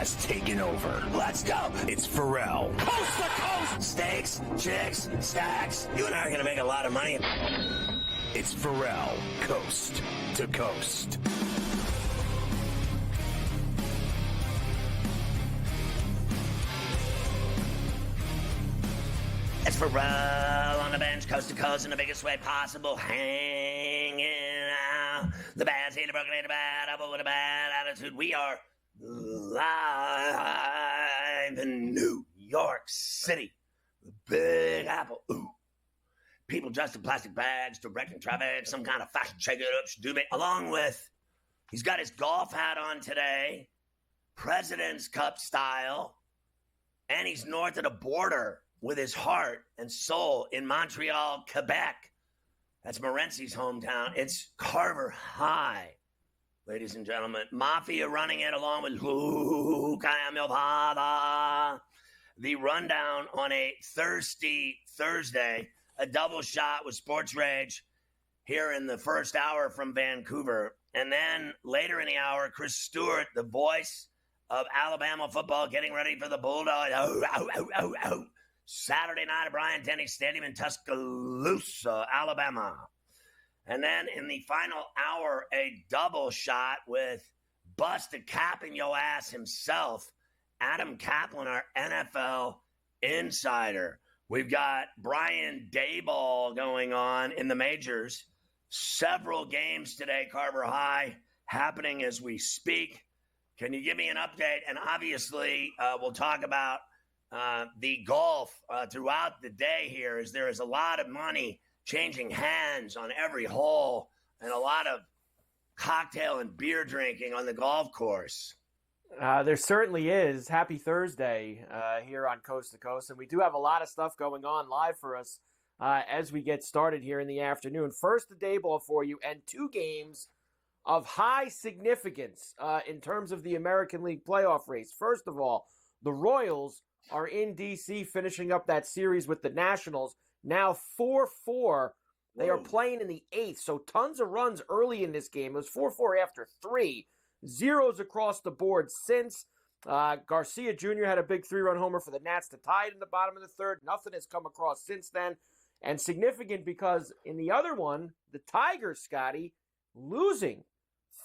has taken over. Let's go. It's Ferrall. Coast to coast. Steaks, chicks, stacks. You and I are going to make a lot of money. It's Ferrall, coast to coast. It's Ferrall on the bench, coast to coast in the biggest way possible, hanging out. The bad seed, the broken, the bad apple with a bad attitude. We are live in New York City. The Big Apple. Ooh. People dressed in plastic bags, directing traffic, some kind of fashion shake-it-up, doobie. Along with, he's got his golf hat on today, President's Cup style, and he's north of the border with his heart and soul in Montreal, Quebec. That's Morency's hometown. It's Carver High, ladies and gentlemen. Mafia running it along with Luke, I am your father. The rundown on a thirsty Thursday, a double shot with Sports Rage here in the first hour from Vancouver. And then later in the hour, Chris Stewart, the voice of Alabama football, getting ready for the Bulldogs. Saturday night at Bryant-Denny Stadium in Tuscaloosa, Alabama. And then in the final hour, a double shot with Bust a Cap in Yo Ass himself, Adam Kaplan, our NFL insider. We've got Brian Daboll going on in the majors. Several games today, Carver High, happening as we speak. Can you give me an update? And obviously, we'll talk about the golf throughout the day here, as there is a lot of money changing hands on every hole and a lot of cocktail and beer drinking on the golf course. There certainly is. Happy Thursday here on Coast to Coast. And we do have a lot of stuff going on live for us as we get started here in the afternoon. First, the day ball for you, and two games of high significance in terms of the American League playoff race. First of all, the Royals are in D.C. finishing up that series with the Nationals. Now 4-4. They are playing in the eighth, so tons of runs early in this game. It was 4-4 after 3. Zeros across the board since. Garcia Jr. had a big 3-run homer for the Nats to tie it in the bottom of the third. Nothing has come across since then. And significant because in the other one, the Tigers, Scotty, losing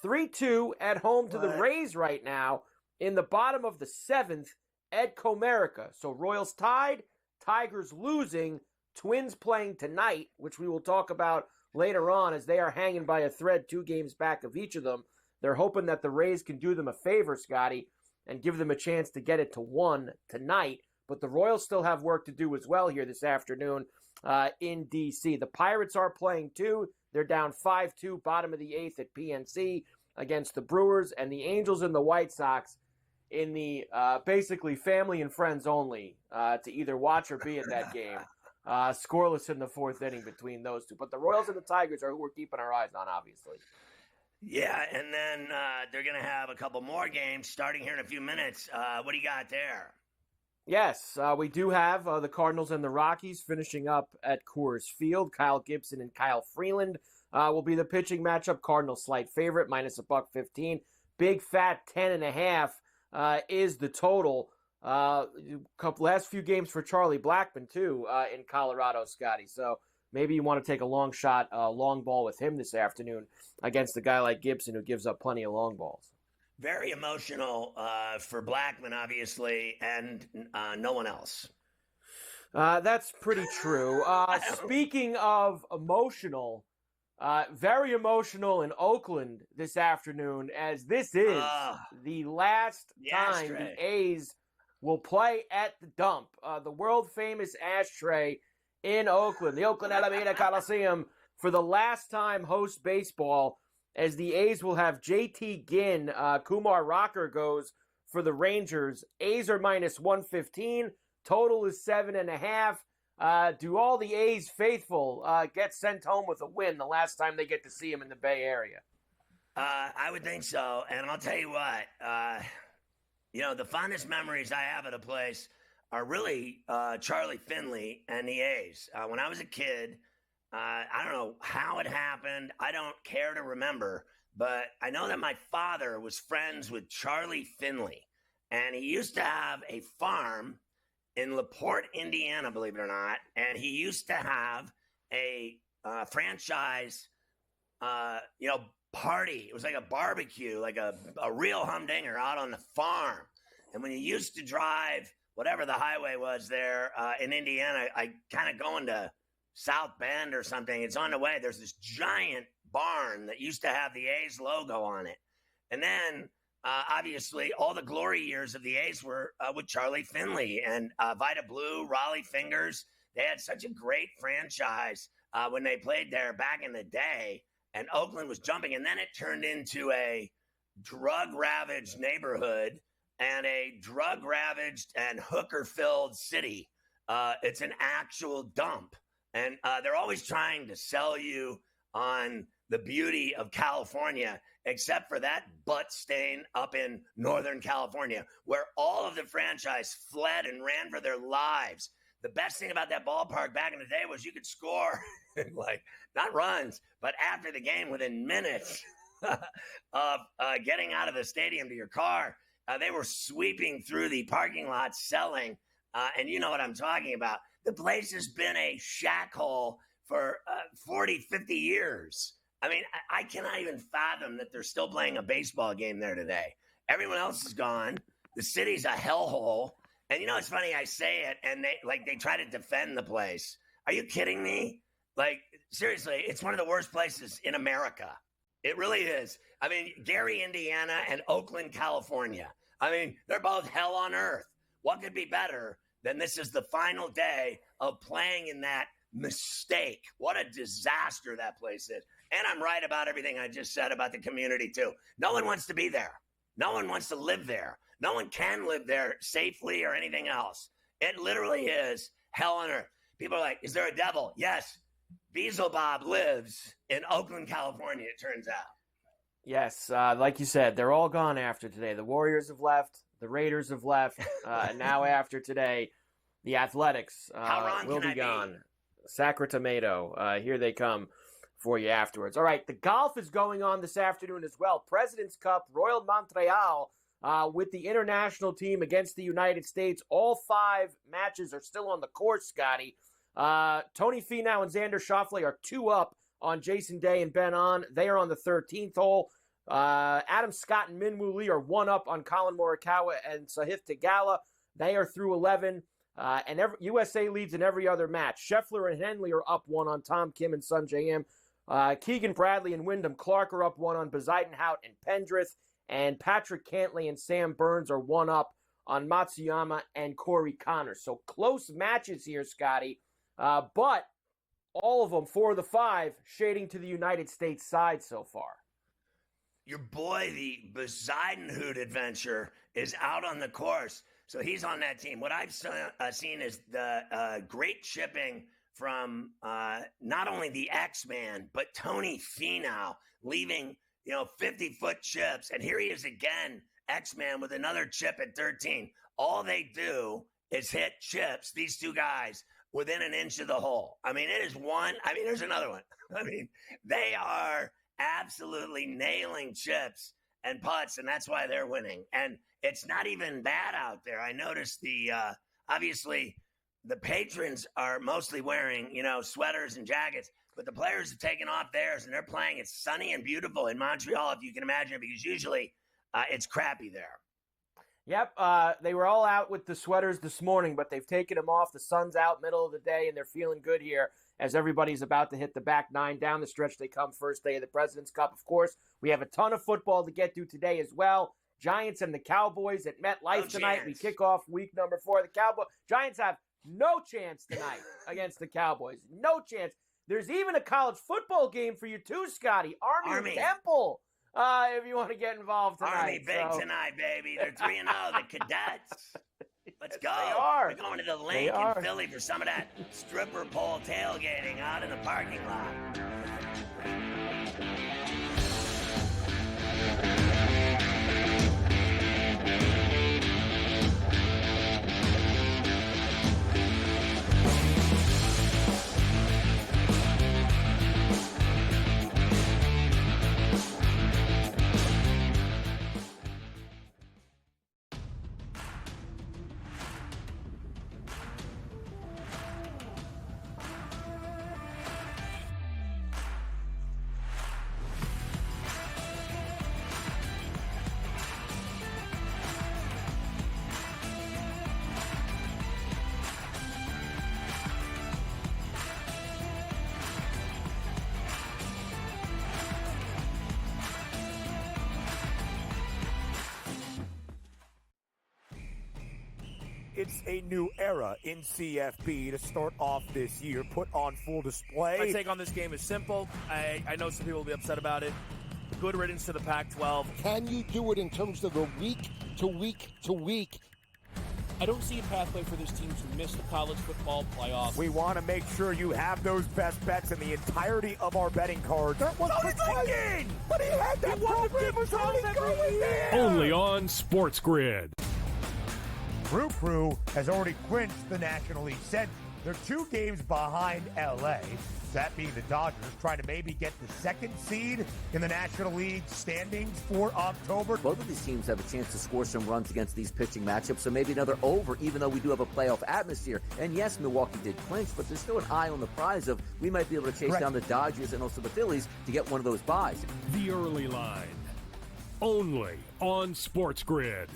3-2 at home to the Rays right now in the bottom of the seventh at Comerica. So Royals tied, Tigers losing, Twins playing tonight, which we will talk about later on as they are hanging by a thread 2 games back of each of them. They're hoping that the Rays can do them a favor, Scotty, and give them a chance to get it to 1 tonight. But the Royals still have work to do as well here this afternoon in D.C. The Pirates are playing too. They're down 5-2, bottom of the 8th at PNC against the Brewers, and the Angels and the White Sox in the basically family and friends only to either watch or be at that game. Scoreless in the 4th inning between those two. But the Royals and the Tigers are who we're keeping our eyes on, obviously. Yeah, and then they're going to have a couple more games starting here in a few minutes. What do you got there? Yes, we do have the Cardinals and the Rockies finishing up at Coors Field. Kyle Gibson and Kyle Freeland will be the pitching matchup. Cardinals slight favorite, minus $1.15. Big fat 10.5. Is the total. Last few games for Charlie Blackmon, too, in Colorado, Scotty. So maybe you want to take a long shot, long ball with him this afternoon against a guy like Gibson who gives up plenty of long balls. Very emotional for Blackmon, obviously, and no one else. That's pretty true. Speaking of emotional, very emotional in Oakland this afternoon, as this is the last time the A's will play at the dump. The world-famous Ashtray in Oakland, the Oakland Alameda Coliseum, for the last time hosts baseball, as the A's will have JT Ginn. Kumar Rocker goes for the Rangers. A's are minus 115. Total is 7.5. Do all the A's faithful get sent home with a win the last time they get to see him in the Bay Area? I would think so. And I'll tell you what, the fondest memories I have of the place are really Charlie Finley and the A's. When I was a kid, I don't know how it happened. I don't care to remember. But I know that my father was friends with Charlie Finley. And he used to have a farm in LaPorte, Indiana, believe it or not. And he used to have a franchise, party. It was like a barbecue, like a real humdinger out on the farm. And when you used to drive whatever the highway was there in Indiana, I kind of going to South Bend or something. It's on the way. There's this giant barn that used to have the A's logo on it. And then, obviously, all the glory years of the A's were with Charlie Finley and Vita Blue, Raleigh Fingers. They had such a great franchise when they played there back in the day. And Oakland was jumping. And then it turned into a drug-ravaged neighborhood and a drug-ravaged and hooker-filled city. It's an actual dump. And they're always trying to sell you on the beauty of California, except for that butt stain up in Northern California, where all of the franchise fled and ran for their lives. The best thing about that ballpark back in the day was you could score, like, not runs, but after the game, within minutes of getting out of the stadium to your car. They were sweeping through the parking lot selling, and you know what I'm talking about. The place has been a shack hole for 40, 50 years. I mean, I cannot even fathom that they're still playing a baseball game there today. Everyone else is gone. The city's a hellhole. And you know, it's funny, I say it, and they try to defend the place. Are you kidding me? Like, seriously, it's one of the worst places in America. It really is. I mean, Gary, Indiana, and Oakland, California. I mean, they're both hell on earth. What could be better than this is the final day of playing in that mistake? What a disaster that place is. And I'm right about everything I just said about the community, too. No one wants to be there. No one wants to live there. No one can live there safely or anything else. It literally is hell on earth. People are like, is there a devil? Yes. Beelzebub lives in Oakland, California, it turns out. Yes, like you said, they're all gone after today. The Warriors have left. The Raiders have left. And now after today, the Athletics will be gone. Sacratomato, here they come for you afterwards. All right, the golf is going on this afternoon as well. President's Cup, Royal Montreal, with the international team against the United States. All 5 matches are still on the course, Scotty. Tony Finau and Xander Schauffele are 2 up on Jason Day and Ben On. They are on the 13th hole. Adam Scott and Min Woo Lee are 1 up on Colin Morikawa and Sahith Theegala. They are through 11. And USA leads in every other match. Scheffler and Henley are up 1 on Tom Kim and Sun Jae-im. Keegan Bradley and Wyndham Clark are up 1 on Bezuidenhout and Pendrith. And Patrick Cantley and Sam Burns are 1 up on Matsuyama and Corey Connors. So close matches here, Scotty. But all of them, 4 of the 5, shading to the United States side so far. Your boy, the Bezuidenhout adventure, is out on the course. So he's on that team. What I've seen is the great chipping from not only the X-Man, but Tony Finau, leaving 50-foot chips. And here he is again, X-Man, with another chip at 13. All they do is hit chips, these 2 guys, within an inch of the hole. I mean, it is one. I mean, there's another one. I mean, they are absolutely nailing chips and putts, and that's why they're winning. And it's not even bad out there. I noticed obviously the patrons are mostly wearing, sweaters and jackets, but the players have taken off theirs and they're playing. It's sunny and beautiful in Montreal, if you can imagine it, because usually it's crappy there. Yep, they were all out with the sweaters this morning, but they've taken them off. The sun's out middle of the day, and they're feeling good here as everybody's about to hit the back 9. Down the stretch they come, first day of the President's Cup. Of course, we have a ton of football to get to today as well. Giants and the Cowboys at MetLife tonight. We kick off week number 4. The Giants have no chance tonight against the Cowboys. No chance. There's even a college football game for you too, Scotty. Army. Temple. If you want to get involved tonight. Army big tonight, baby. They're 3-0, the Cadets. Let's go. They are. We're going to the lake in Philly for some of that stripper pole tailgating out in the parking lot. it's a new era in CFB to start off this year, put on full display. My take on this game is simple. I know some people will be upset about it. Good riddance to the Pac-12. Can you do it in terms of the week to week to week? I don't see a pathway for this team to miss the college football playoffs. We want to make sure you have those best bets in the entirety of our betting cards. That was thinking! But he had that program was already going there! Only on SportsGrid. Crew has already clinched the National League Central. They're 2 games behind LA. That being the Dodgers, trying to maybe get the 2nd seed in the National League standings for October. Both of these teams have a chance to score some runs against these pitching matchups, so maybe another over, even though we do have a playoff atmosphere. And yes, Milwaukee did clinch, but there's still an eye on the prize of we might be able to chase down the Dodgers and also the Phillies to get one of those buys. The early line. Only on SportsGrid.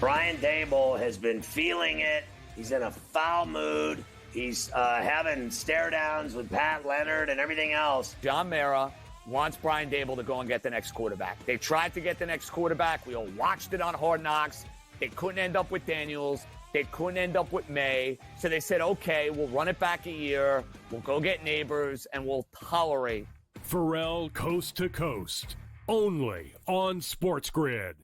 Brian Daboll has been feeling it. He's in a foul mood. He's having stare-downs with Pat Leonard and everything else. John Mara wants Brian Daboll to go and get the next quarterback. They tried to get the next quarterback. We all watched it on Hard Knocks. They couldn't end up with Daniels. They couldn't end up with May. So they said, okay, we'll run it back a year. We'll go get Neighbors, and we'll tolerate. Ferrall Coast to Coast. Only on SportsGrid.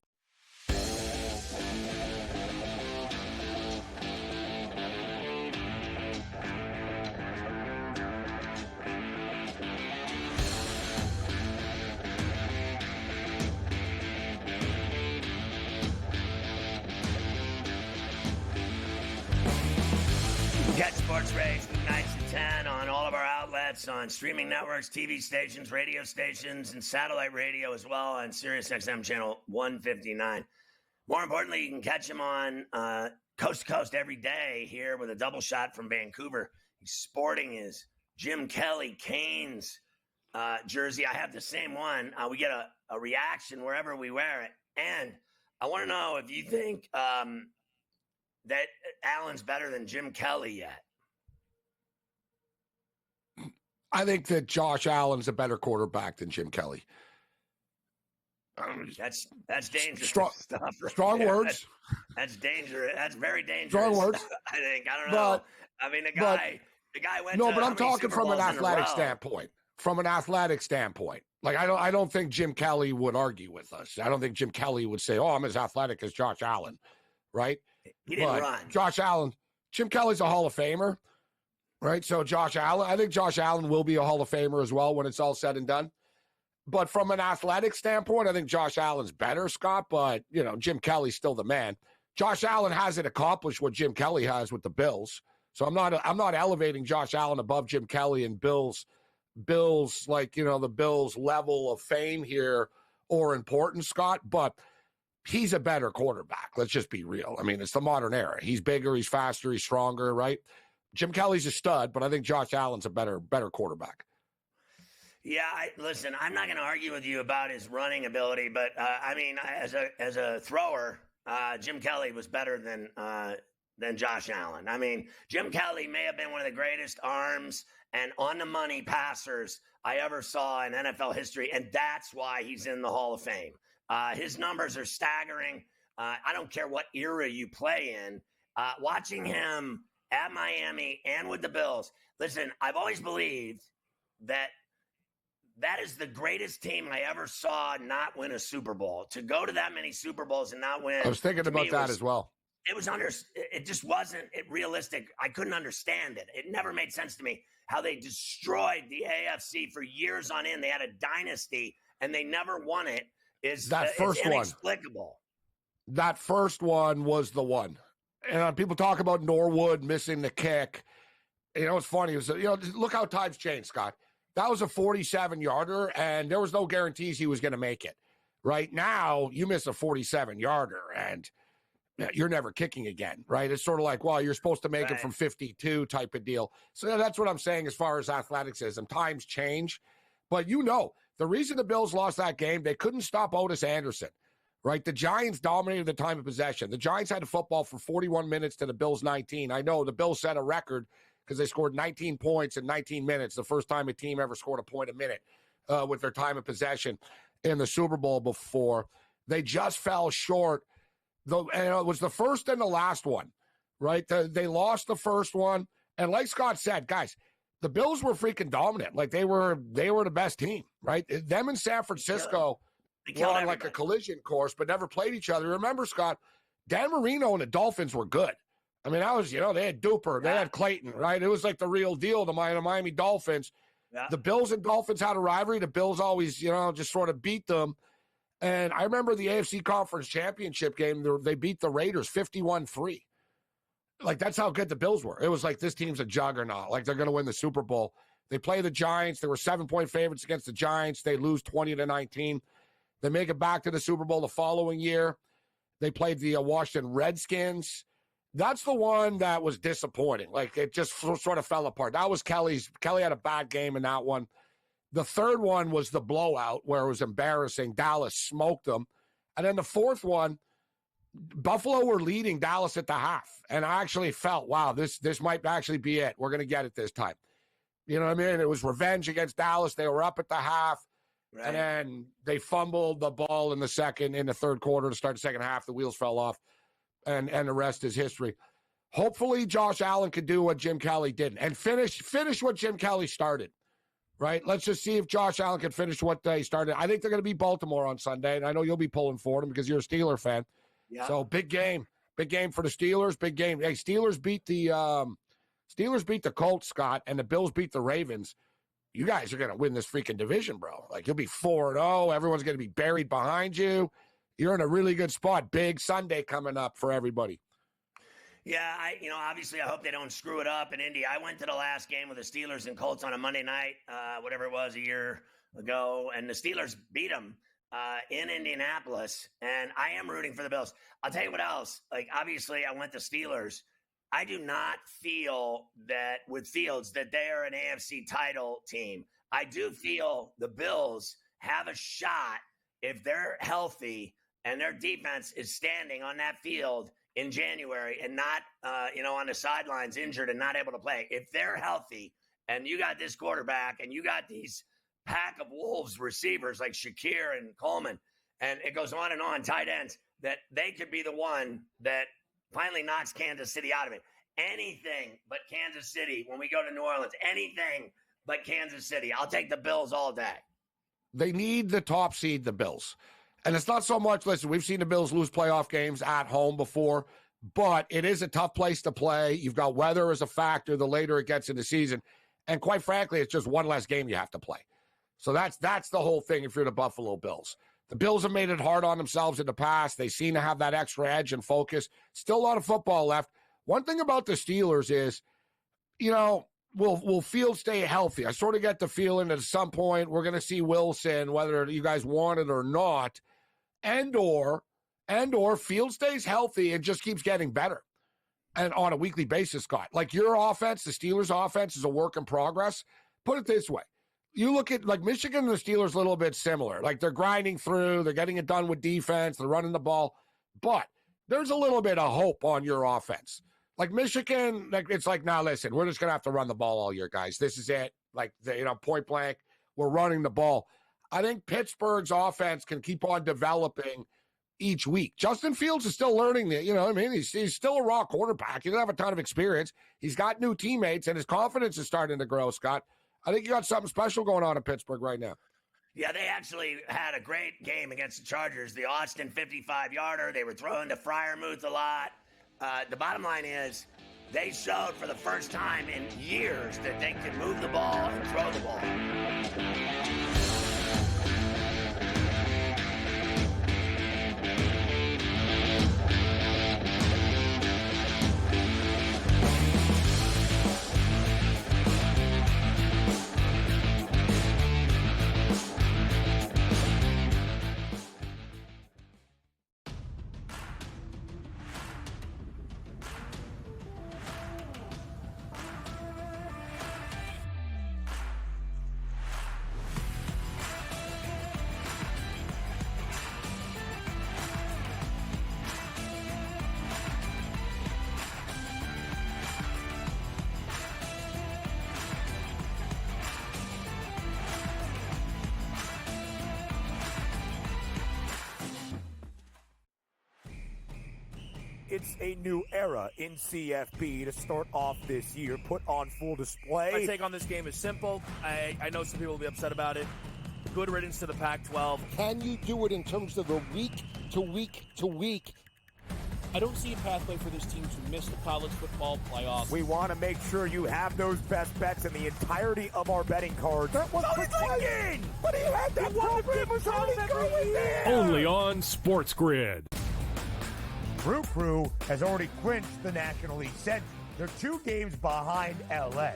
Get Sports Rage nights at 10 on all of our outlets, on streaming networks, TV stations, radio stations, and satellite radio as well on SiriusXM channel 159. More importantly, you can catch him on Coast to Coast every day here with a double shot from Vancouver. He's sporting his Jim Kelly Canes jersey. I have the same one. We get a reaction wherever we wear it. And I want to know if you think that Allen's better than Jim Kelly yet. I think that Josh Allen's a better quarterback than Jim Kelly. That's dangerous strong, stuff. Right strong there. words. That's dangerous. That's very dangerous. Strong words. I think. I don't know. I mean, the guy went. No, to but I'm talking Super from an Bowls in a athletic row. standpoint. From an athletic standpoint, like I don't think Jim Kelly would argue with us. I don't think Jim Kelly would say, "Oh, I'm as athletic as Josh Allen," right? He didn't But run. Josh Allen, Jim Kelly's a Hall of Famer, right? So Josh Allen, I think Josh Allen will be a Hall of Famer as well when it's all said and done. But from an athletic standpoint, I think Josh Allen's better, Scott. But Jim Kelly's still the man. Josh Allen hasn't accomplished what Jim Kelly has with the Bills, so I'm not elevating Josh Allen above Jim Kelly and Bills like the Bills level of fame here or importance, Scott. But he's a better quarterback. Let's just be real. I mean, it's the modern era. He's bigger, he's faster, he's stronger, right? Jim Kelly's a stud, but I think Josh Allen's a better quarterback. Yeah, listen, I'm not going to argue with you about his running ability, but I mean, as a thrower, Jim Kelly was better than Josh Allen. I mean, Jim Kelly may have been one of the greatest arms and on-the-money passers I ever saw in NFL history, and that's why he's in the Hall of Fame. His numbers are staggering. I don't care what era you play in. Watching him at Miami and with the Bills, listen, I've always believed that is the greatest team I ever saw not win a Super Bowl. To go to that many Super Bowls and not win. I was thinking about that as well. It just wasn't realistic. I couldn't understand it. It never made sense to me how they destroyed the AFC for years on end. They had a dynasty and they never won it. It's inexplicable. That first one was the one. And people talk about Norwood missing the kick. It's funny. Look how times changed, Scott. That was a 47-yarder, and there was no guarantees he was going to make it. Right now, you miss a 47-yarder, and you're never kicking again, right? It's sort of like, well, you're supposed to make it from 52 type of deal. So that's what I'm saying as far as athleticism. Times change. But the reason the Bills lost that game, they couldn't stop Otis Anderson, right? The Giants dominated the time of possession. The Giants had the football for 41 minutes to the Bills 19. I know the Bills set a record because they scored 19 points in 19 minutes, the first time a team ever scored a point a minute with their time of possession in the Super Bowl before. They just fell short. it was the first and the last one, right? They lost the first one. And like Scott said, guys, the Bills were freaking dominant. Like they were the best team, right? Them and San Francisco were on like a collision course, but never played each other. Remember, Scott, Dan Marino and the Dolphins were good. I mean, that was, they had Duper, they had Clayton, right? It was like the real deal, the Miami Dolphins. Yeah. The Bills and Dolphins had a rivalry. The Bills always, just sort of beat them. And I remember the AFC Conference Championship game, they beat the Raiders 51-3. Like, that's how good the Bills were. It was like, this team's a juggernaut. Like, they're going to win the Super Bowl. They play the Giants. They were 7-point favorites against the Giants. They lose 20-19. They make it back to the Super Bowl the following year. They played the Washington Redskins. That's the one that was disappointing. Like, it just sort of fell apart. That was Kelly had a bad game in that one. The third one was the blowout where it was embarrassing. Dallas smoked them. And then the fourth one, Buffalo were leading Dallas at the half. And I actually felt, wow, this might actually be it. We're going to get it this time. You know what I mean? It was revenge against Dallas. They were up at the half. Right. And then they fumbled the ball in the third quarter to start the second half. The wheels fell off. And the rest is history. Hopefully Josh Allen could do what Jim Kelly did and finish what Jim Kelly started, right? Let's just see if Josh Allen can finish what they started. I think they're going to beat Baltimore on Sunday, and I know you'll be pulling for them because you're a Steeler fan. Yeah. So big game for the Steelers. Big game. Hey, Steelers beat the Colts, Scott, and the Bills beat the Ravens. You guys are going to win this freaking division, bro. Like, you'll be 4-0. Everyone's going to be buried behind you. You're in a really good spot. Big Sunday coming up for everybody. Yeah, obviously I hope they don't screw it up in Indy. I went to the last game with the Steelers and Colts on a Monday night, whatever it was, a year ago, and the Steelers beat them in Indianapolis, and I am rooting for the Bills. I'll tell you what else. Like, obviously I went to Steelers. I do not feel that with Fields that they are an AFC title team. I do feel the Bills have a shot if they're healthy and their defense is standing on that field in January and not, on the sidelines injured and not able to play. If they're healthy and you got this quarterback and you got these pack of Wolves receivers like Shakir and Coleman, and it goes on and on, tight ends, that they could be the one that finally knocks Kansas City out of it. Anything but Kansas City when we go to New Orleans, anything but Kansas City. I'll take the Bills all day. They need the top seed, the Bills. And it's not so much, listen, we've seen the Bills lose playoff games at home before, but it is a tough place to play. You've got weather as a factor the later it gets in the season. And quite frankly, it's just one less game you have to play. So that's the whole thing if you're the Buffalo Bills. The Bills have made it hard on themselves in the past. They seem to have that extra edge and focus. Still a lot of football left. One thing about the Steelers is, will Fields stay healthy? I sort of get the feeling that at some point we're going to see Wilson, whether you guys want it or not, and or Fields stays healthy and just keeps getting better and on a weekly basis, Scott. Like, your offense, the Steelers' offense, is a work in progress. Put it this way. You look at, like, Michigan and the Steelers a little bit similar. Like, they're grinding through. They're getting it done with defense. They're running the ball. But there's a little bit of hope on your offense. Like, Michigan, it's like, now, listen, we're just going to have to run the ball all year, guys. This is it. Like, point blank, we're running the ball. I think Pittsburgh's offense can keep on developing each week. Justin Fields is still learning that, he's still a raw quarterback. He doesn't have a ton of experience. He's got new teammates, and his confidence is starting to grow, Scott. I think you got something special going on in Pittsburgh right now. Yeah, they actually had a great game against the Chargers. The Austin 55-yarder. They were throwing to Freiermuth a lot. The bottom line is they showed for the first time in years that they can move the ball and throw the ball. it's a new era in CFB to start off this year, put on full display. My take on this game is simple. I know some people will be upset about it. Good riddance to the Pac-12. Can you do it in terms of the week to week to week? I don't see a pathway for this team to miss the college football playoffs. We want to make sure you have those best bets in the entirety of our betting cards. That was thinking! But he had that program was already going there! Only on SportsGrid. Brew Crew has already clinched the National League Central. They're 2 games behind LA,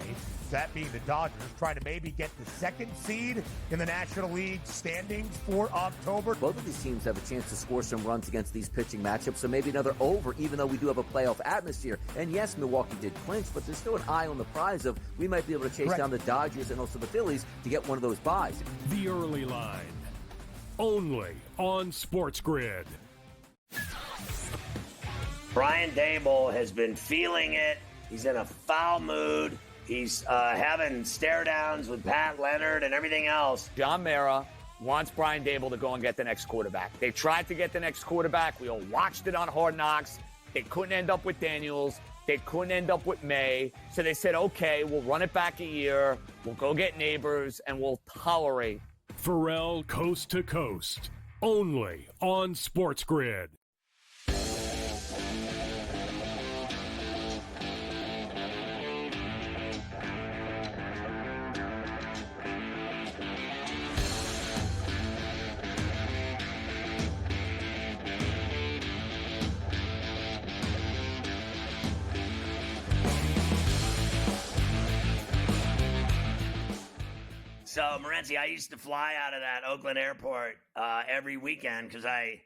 that being the Dodgers, trying to maybe get the 2nd seed in the National League standings for October. Both of these teams have a chance to score some runs against these pitching matchups, so maybe another over, even though we do have a playoff atmosphere. And yes, Milwaukee did clinch, but there's still an eye on the prize of we might be able to chase down the Dodgers and also the Phillies to get one of those buys. The early line. Only on SportsGrid. Brian Dable has been feeling it. He's in a foul mood. He's having stare downs with Pat Leonard and everything else. John Mara wants Brian Dable to go and get the next quarterback. They tried to get the next quarterback. We all watched it on Hard Knocks. They couldn't end up with Daniels. They couldn't end up with May. So they said, okay, we'll run it back a year. We'll go get neighbors, and we'll tolerate. Ferrall Coast to Coast. Only on SportsGrid. So, Morenzi, I used to fly out of that Oakland airport every weekend because I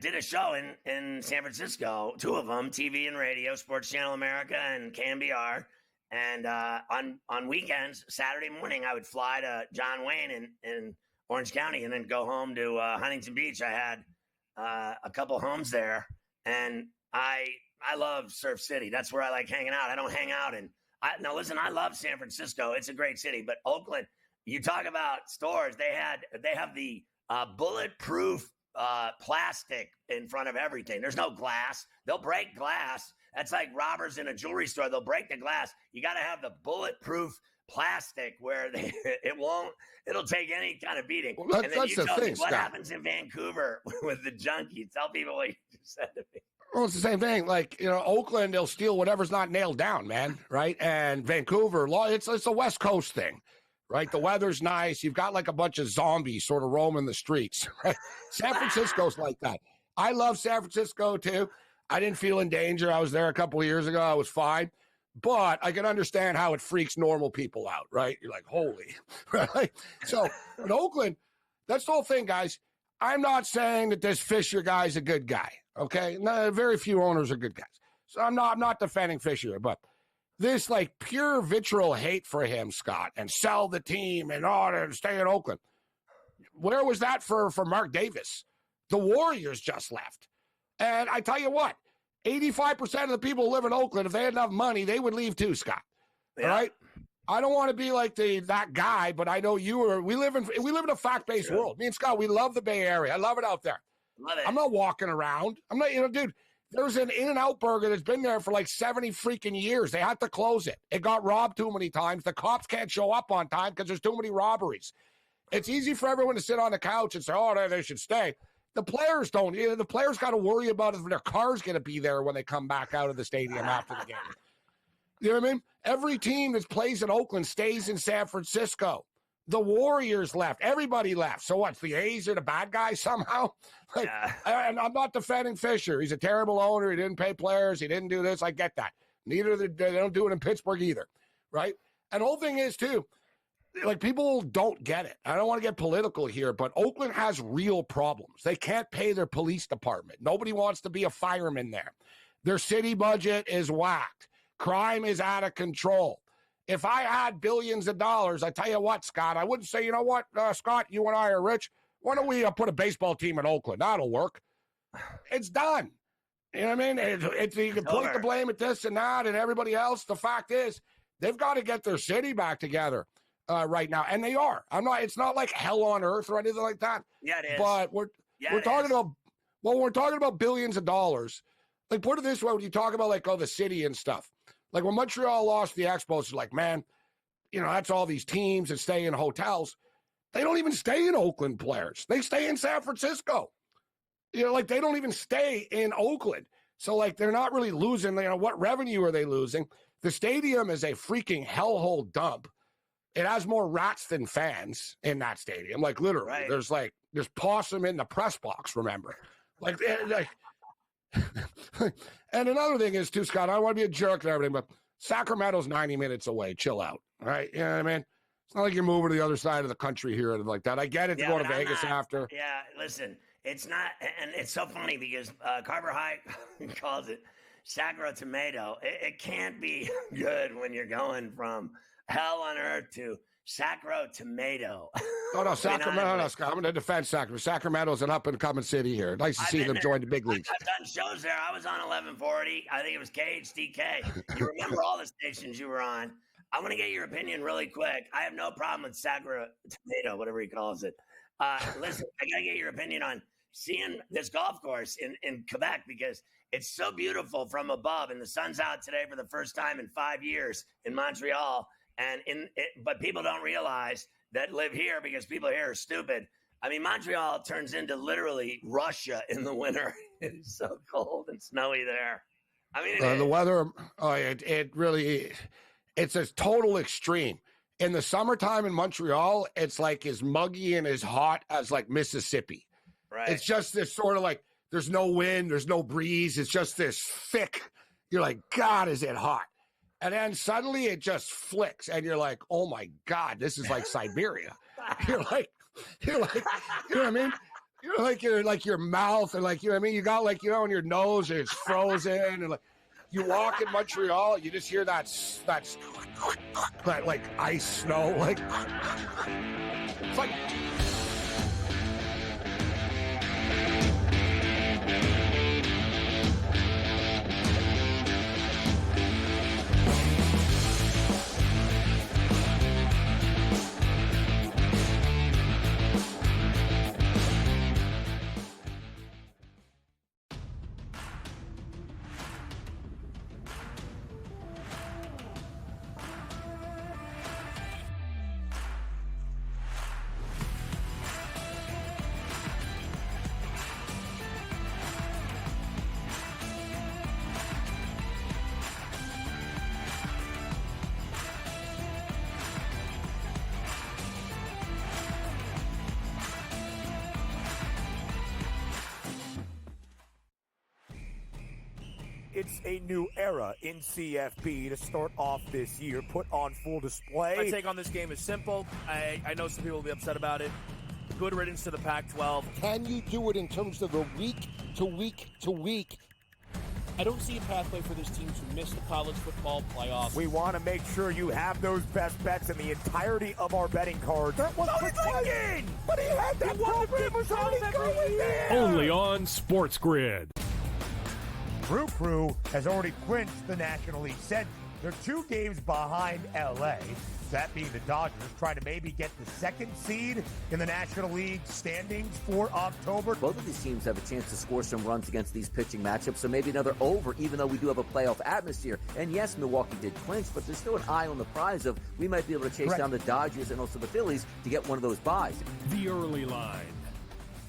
did a show in San Francisco, 2 of them, TV and radio, Sports Channel America and KMBR. And on weekends, Saturday morning, I would fly to John Wayne in Orange County and then go home to Huntington Beach. I had a couple homes there, and I love Surf City. That's where I like hanging out. I don't hang out now listen, I love San Francisco. It's a great city, but Oakland, you talk about stores. They have the bulletproof plastic in front of everything. There's no glass. They'll break glass. That's like robbers in a jewelry store. They'll break the glass. You got to have the bulletproof plastic where it'll take any kind of beating. Well, and then that's the thing, what Scott. happens in Vancouver with the junkies. Tell people what you just said to me. Well, it's the same thing. Like, Oakland, they'll steal whatever's not nailed down, man, right? And Vancouver, it's a West Coast thing, right? The weather's nice. You've got like a bunch of zombies sort of roaming the streets, right? San Francisco's like that. I love San Francisco, too. I didn't feel in danger. I was there a couple of years ago. I was fine. But I can understand how it freaks normal people out, right? You're like, holy, right? So in Oakland, that's the whole thing, guys. I'm not saying that this Fisher guy's a good guy, okay? No, very few owners are good guys. So I'm not defending Fisher, but this like pure vitriol hate for him, Scott, and sell the team and to stay in Oakland. Where was that for Mark Davis? The Warriors just left. And I tell you what, 85% of the people who live in Oakland, if they had enough money, they would leave too, Scott. Yeah. All right? I don't want to be like that guy, but I know we live in a fact-based world. Me and Scott, we love the Bay Area. I love it out there. Love it. I'm not walking around. I'm not, dude, there's an In-N-Out burger that's been there for like 70 freaking years. They had to close it. It got robbed too many times. The cops can't show up on time because there's too many robberies. It's easy for everyone to sit on the couch and say, they should stay. The players don't. The players got to worry about if their car's going to be there when they come back out of the stadium after the game. You know what I mean? Every team that plays in Oakland stays in San Francisco. The Warriors left. Everybody left. So what? The A's are the bad guys somehow? And I'm not defending Fisher. He's a terrible owner. He didn't pay players. He didn't do this. I get that. They don't do it in Pittsburgh either, right? And the whole thing is, too, like, people don't get it. I don't want to get political here, but Oakland has real problems. They can't pay their police department. Nobody wants to be a fireman there. Their city budget is whacked. Crime is out of control. If I had billions of dollars, I tell you what, Scott, I wouldn't say, you know what, Scott, you and I are rich. Why don't we put a baseball team in Oakland? That'll work. It's done. You know what I mean? You can point the blame at this and that and everybody else. The fact is, they've got to get their city back together. Right now, and they are. It's not like hell on earth or anything like that. Yeah, it is. But we're talking about billions of dollars. Like, put it this way, when you talk about, like, the city and stuff. Like, when Montreal lost the Expos, it's like, man, that's all these teams that stay in hotels. They don't even stay in Oakland, players. They stay in San Francisco. Like, they don't even stay in Oakland. So, like, they're not really losing. What revenue are they losing? The stadium is a freaking hellhole dump. It has more rats than fans in that stadium. Like, literally. Right. There's possum in the press box, remember? Like and another thing is, too, Scott, I don't want to be a jerk and everything, but Sacramento's 90 minutes away. Chill out, all right? You know what I mean? It's not like you're moving to the other side of the country here and like that. I get it to go to Vegas after. Yeah, listen, it's not, and it's so funny because Carver High calls it Sacro Tomato. It can't be good when you're going from hell on earth to Sacro Tomato. No, Sacramento. No, Scott. I'm going to defend Sacramento. Sacramento's an up-and-coming city here. Nice to see them join the big leagues. I've done shows there. I was on 1140. I think it was KHDK. You remember all the stations you were on. I want to get your opinion really quick. I have no problem with Sacro Tomato, whatever he calls it. Listen, I got to get your opinion on seeing this golf course in Quebec because it's so beautiful from above, and the sun's out today for the first time in 5 years in Montreal. But people don't realize that live here because people here are stupid. I mean, Montreal turns into literally Russia in the winter. It is so cold and snowy there. I mean, the weather, it really, it's a total extreme. In the summertime in Montreal, it's like as muggy and as hot as like Mississippi. Right. It's just this sort of like, there's no wind, there's no breeze. It's just this thick. You're like, God, is it hot? And then suddenly it just flicks, and you're like, "Oh my God, this is like Siberia." You're like, you know what I mean? You're like your mouth, and like, you know what I mean? You got like, in your nose, and it's frozen, and like, you walk in Montreal, you just hear that like ice snow, like it's like. It's a new era in CFP to start off this year, put on full display. My take on this game is simple. I know some people will be upset about it. Good riddance to the Pac-12. Can you do it in terms of the week to week to week? I don't see a pathway for this team to miss the college football playoffs. We want to make sure you have those best bets in the entirety of our betting cards. That was thinking! But he had that program was already going there! Only on SportsGrid. Crew has already clinched the National League Central. They're 2 games behind LA. That being the Dodgers, trying to maybe get the 2nd seed in the National League standings for October. Both of these teams have a chance to score some runs against these pitching matchups, so maybe another over, even though we do have a playoff atmosphere. And yes, Milwaukee did clinch, but there's still an eye on the prize of we might be able to chase down the Dodgers and also the Phillies to get one of those buys. The early line,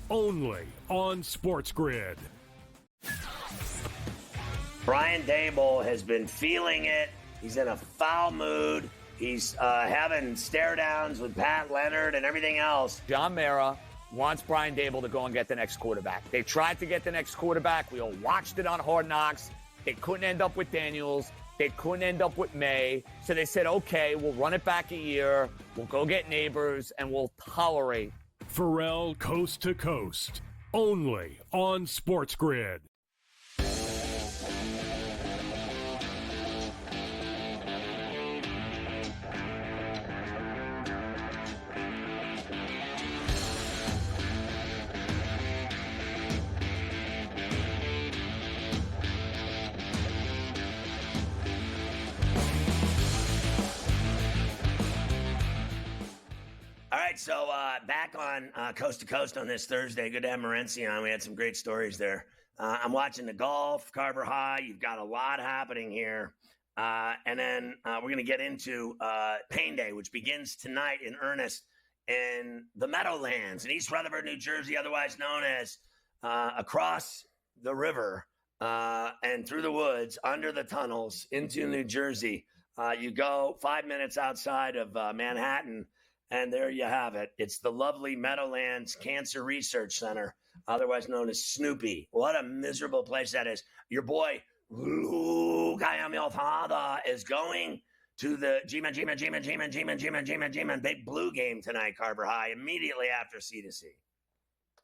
only on SportsGrid. Brian Daboll has been feeling it. He's in a foul mood. He's having stare-downs with Pat Leonard and everything else. John Mara wants Brian Daboll to go and get the next quarterback. They tried to get the next quarterback. We all watched it on Hard Knocks. They couldn't end up with Daniels. They couldn't end up with May. So they said, okay, we'll run it back a year. We'll go get neighbors, and we'll tolerate. Ferrall Coast to Coast, only on SportsGrid. All right, so back on Coast to Coast on this Thursday. Good to have Morency on. We had some great stories there I'm watching the golf, Carver High. You've got a lot happening here. And then we're going to get into Pain Day, which begins tonight in earnest in the Meadowlands in East Rutherford, New Jersey, otherwise known as across the river and through the woods, under the tunnels into New Jersey. You go 5 minutes outside of Manhattan, and there you have it. It's the lovely Meadowlands Cancer Research Center, otherwise known as Snoopy. What a miserable place that is. Your boy, Luke, I am your father, is going to the G-Man Big Blue game tonight, Carver High, immediately after C2C.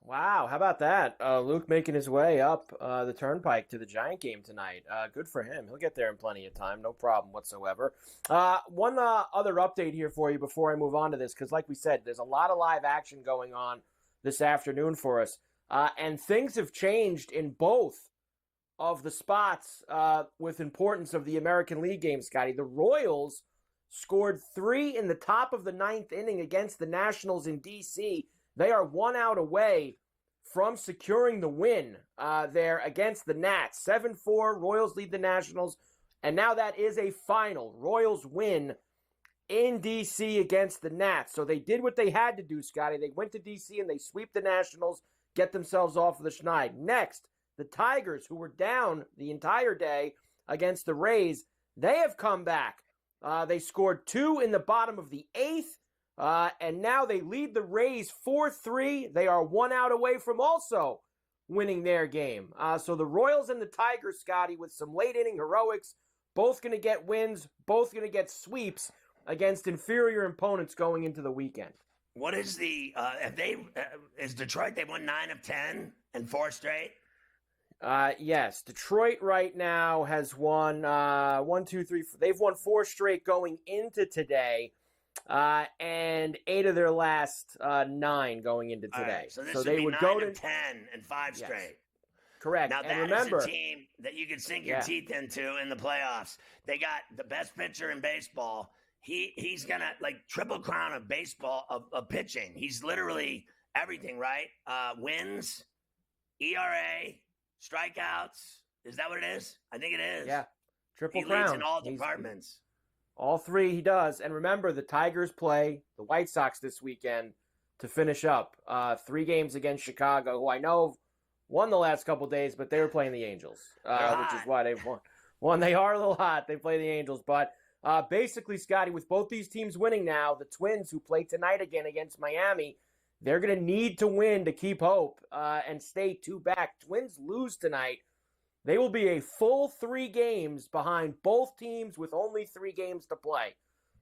Wow, how about that? Luke making his way up the turnpike to the Giant game tonight. Good for him. He'll get there in plenty of time. No problem whatsoever. One other update here for you before I move on to this, because like we said, there's a lot of live action going on this afternoon for us. And things have changed in both of the spots with importance of the American League game, Scotty. The Royals scored 3 in the top of the 9th inning against the Nationals in D.C. They are 1 out away from securing the win there against the Nats. 7-4, Royals lead the Nationals, and now that is a final. Royals win in D.C. against the Nats. So they did what they had to do, Scotty. They went to D.C. and they sweep the Nationals, get themselves off of the schneid. Next, the Tigers, who were down the entire day against the Rays, they have come back. They scored 2 in the bottom of the 8th, and now they lead the Rays 4-3. They are 1 out away from also winning their game. So the Royals and the Tigers, Scotty, with some late-inning heroics, both going to get wins, both going to get sweeps against inferior opponents going into the weekend. What is the is Detroit, they've won 9 of 10 and 4 straight? Yes, Detroit right now has won 1, 2, 3. They've won 4 straight going into today, and 8 of their last 9 going into today. Right, so this so would they be would 9 go of to 10 and 5 straight. Yes. Correct. Now and that remember, is a team that you can sink your teeth into in the playoffs. They got the best pitcher in baseball. He's gonna triple crown of baseball of pitching. He's literally everything, right? Wins, ERA, strikeouts. Is that what it is? I think it is. Yeah. Triple he crown. leads in all departments. All 3 he does. And remember, the Tigers play the White Sox this weekend to finish up 3 games against Chicago, who I know won the last couple days, but they were playing the Angels, which is why they've won. They are a little hot. They play the Angels. But basically, Scotty, with both these teams winning now, the Twins, who play tonight again against Miami, they're going to need to win to keep hope and stay 2 back. Twins lose tonight. They will be a full 3 games behind both teams with only 3 games to play.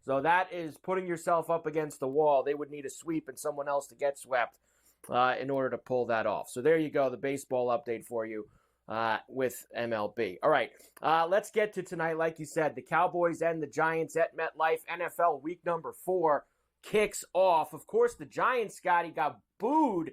So that is putting yourself up against the wall. They would need a sweep and someone else to get swept in order to pull that off. So there you go, the baseball update for you with MLB. All right, let's get to tonight. Like you said, the Cowboys and the Giants at MetLife. NFL week number 4 kicks off. Of course, the Giants, Scotty, got booed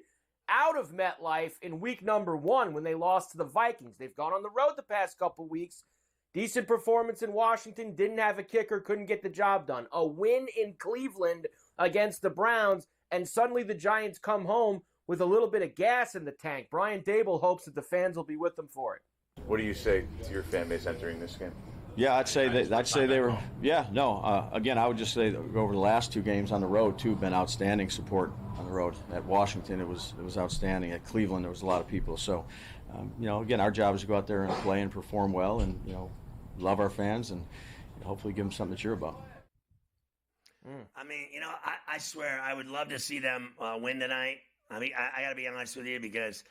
out of MetLife in week number 1 when they lost to the Vikings. They've gone on the road the past couple weeks. Decent performance in Washington, didn't have a kicker, couldn't get the job done. A win in Cleveland against the Browns, and suddenly the Giants come home with a little bit of gas in the tank. Brian Daboll hopes that the fans will be with them for it. What do you say to your fan base entering this game? Yeah, I'd say they were. Yeah, no. Again, I would just say that over the last 2 games on the road too, been outstanding support on the road. At Washington, it was outstanding. At Cleveland, there was a lot of people. So, again, our job is to go out there and play and perform well, and love our fans, and hopefully give them something to cheer about. I mean, I swear I would love to see them win tonight. I mean, I got to be honest with you, because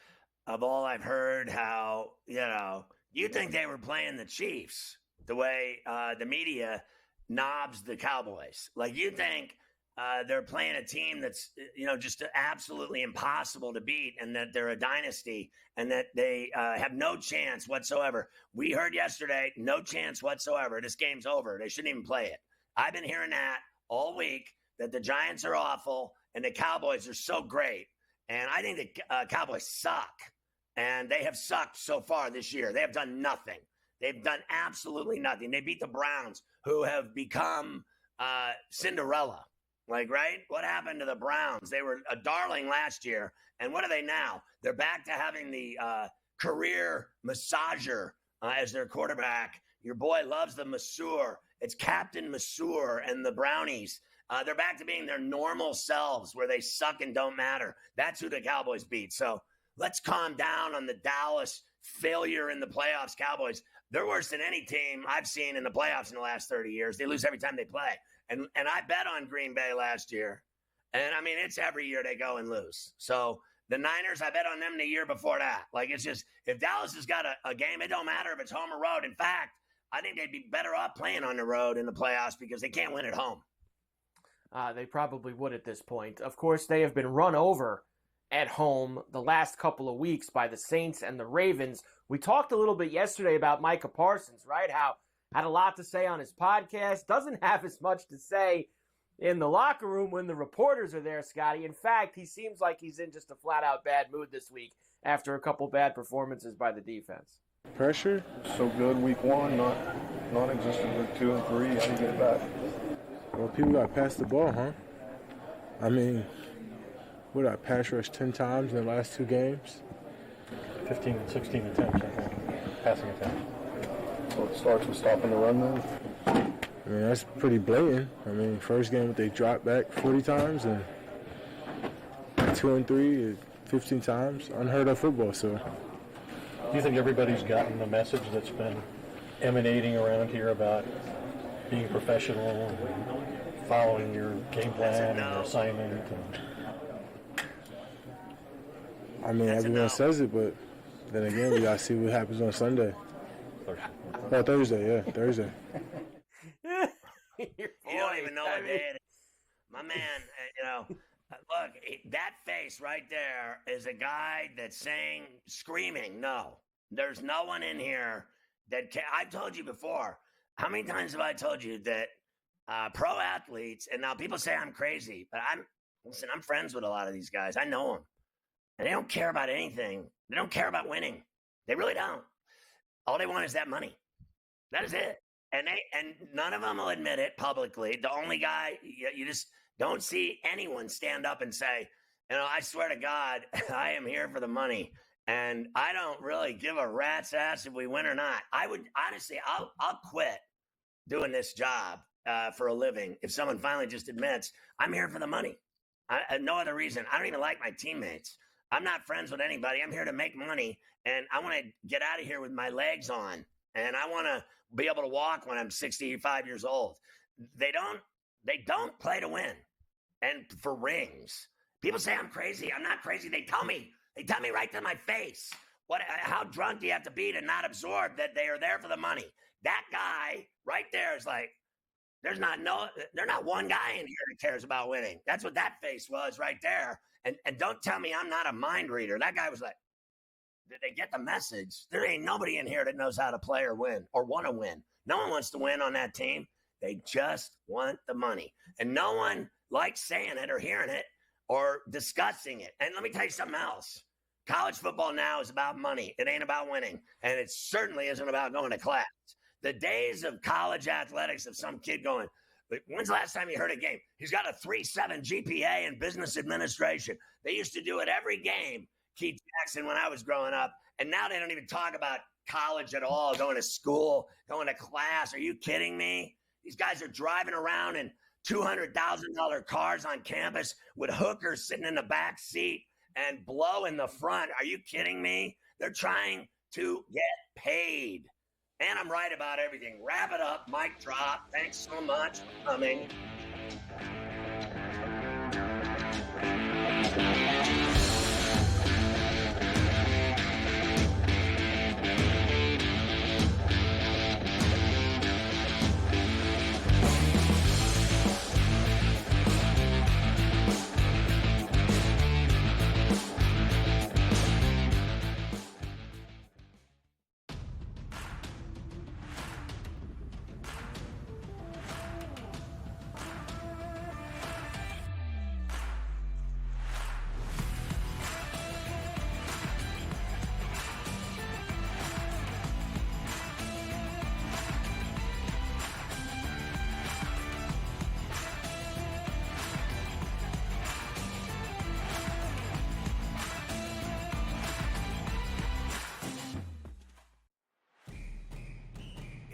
of all I've heard, how you think they were playing the Chiefs the way the media knobs the Cowboys. Like, you think they're playing a team that's, just absolutely impossible to beat, and that they're a dynasty, and that they have no chance whatsoever. We heard yesterday, no chance whatsoever. This game's over. They shouldn't even play it. I've been hearing that all week, that the Giants are awful and the Cowboys are so great. And I think the Cowboys suck. And they have sucked so far this year. They have done nothing. They've done absolutely nothing. They beat the Browns, who have become Cinderella. Right? What happened to the Browns? They were a darling last year. And what are they now? They're back to having the career massager as their quarterback. Your boy loves the masseur. It's Captain Masseur and the Brownies. They're back to being their normal selves where they suck and don't matter. That's who the Cowboys beat. So let's calm down on the Dallas failure in the playoffs. Cowboys, they're worse than any team I've seen in the playoffs in the last 30 years. They lose every time they play. And I bet on Green Bay last year. And, I mean, it's every year they go and lose. So the Niners, I bet on them the year before that. Like, it's just, if Dallas has got a game, it don't matter if it's home or road. In fact, I think they'd be better off playing on the road in the playoffs because they can't win at home. They probably would at this point. Of course, they have been run over at home the last couple of weeks by the Saints and the Ravens. We talked a little bit yesterday about Micah Parsons, right? How had a lot to say on his podcast, doesn't have as much to say in the locker room when the reporters are there, Scotty. In fact, he seems like he's in just a flat-out bad mood this week after a couple bad performances by the defense. Pressure, so good week one, non-existent week 2 and 3. How do you get it back? Well, people got past the ball, huh? I mean, what did I pass rush 10 times in the last 2 games? 15 and 16 attempts, I think, passing attempts. So it starts with stopping the run then? I mean, that's pretty blatant. I mean, first game they dropped back 40 times, and 2 and 3, 15 times. Unheard of football, so. Do you think everybody's gotten the message that's been emanating around here about being professional and following your game plan and your assignment? I mean, everyone says it, but then again, we got to see what happens on Sunday. Thursday, Thursday. You don't even know what day it is. My man, look, that face right there is a guy that's screaming, no. There's no one in here that I've told you before. How many times have I told you that pro athletes, and now people say I'm crazy, but I'm friends with a lot of these guys. I know them. And they don't care about anything. They don't care about winning. They really don't. All they want is that money. That is it. And none of them will admit it publicly. The only guy, you just don't see anyone stand up and say, I swear to God, I am here for the money. And I don't really give a rat's ass if we win or not. I would, honestly, I'll quit doing this job for a living if someone finally just admits, I'm here for the money. No other reason. I don't even like my teammates. I'm not friends with anybody. I'm here to make money, and I want to get out of here with my legs on, and I want to be able to walk when I'm 65 years old. They don't play to win and for rings. People say I'm crazy. I'm not crazy. They tell me right to my face. How drunk do you have to be to not absorb that they are there for the money? That guy right there is like, there's not one guy in here that cares about winning. That's what that face was right there. And don't tell me I'm not a mind reader. That guy was like, did they get the message? There ain't nobody in here that knows how to play or win or want to win. No one wants to win on that team. They just want the money. And no one likes saying it or hearing it or discussing it. And let me tell you something else. College football now is about money. It ain't about winning. And it certainly isn't about going to class. The days of college athletics of some kid going, when's the last time you heard a game? He's got a 3.7 GPA in business administration. They used to do it every game, Keith Jackson, when I was growing up. And now they don't even talk about college at all, going to school, going to class. Are you kidding me? These guys are driving around in $200,000 cars on campus with hookers sitting in the back seat and blow in the front. Are you kidding me? They're trying to get paid. And I'm right about everything. Wrap it up. Mic drop. Thanks so much for coming.